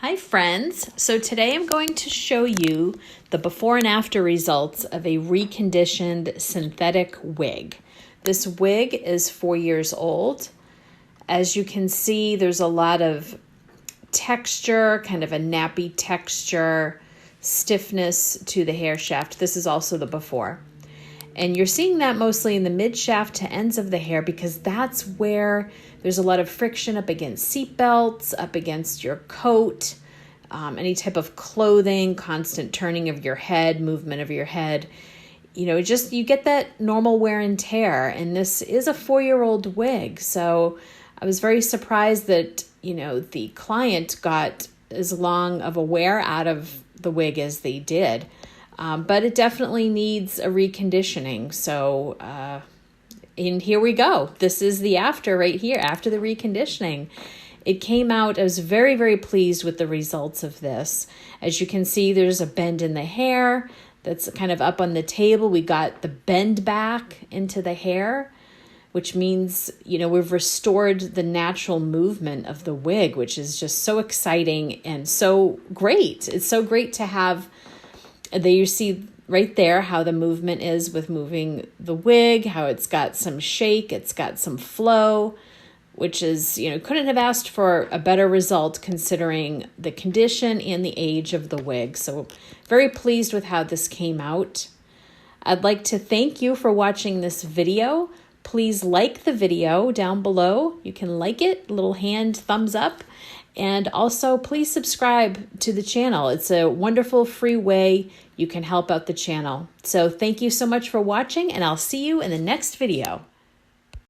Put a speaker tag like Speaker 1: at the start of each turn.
Speaker 1: Hi friends, so today I'm going to show you the before and after results of a reconditioned synthetic wig. This wig is 4 years old. As you can see, there's a lot of texture, kind of a nappy texture, stiffness to the hair shaft. This is also the before. And you're seeing that mostly in the mid shaft to ends of the hair because that's where there's a lot of friction up against seat belts, up against your coat, any type of clothing, constant turning of your head, movement of your head. You get that normal wear and tear. And this is a 4-year-old wig. So I was very surprised that, the client got as long of a wear out of the wig as they did. But it definitely needs a reconditioning. So, and here we go. This is the after right here, after the reconditioning. It came out, I was very, very pleased with the results of this. As you can see, there's a bend in the hair that's kind of up on the table. We got the bend back into the hair, which means, we've restored the natural movement of the wig, which is just so exciting and so great. It's so great to have. There you see right there how the movement is with moving the wig, how it's got some shake, it's got some flow, which is, couldn't have asked for a better result considering the condition and the age of the wig. So very pleased with how this came out. I'd like to thank you for watching this video. Please like the video down below. You can like it, little hand thumbs up. And also, please subscribe to the channel. It's a wonderful free way you can help out the channel. So thank you so much for watching, and I'll see you in the next video.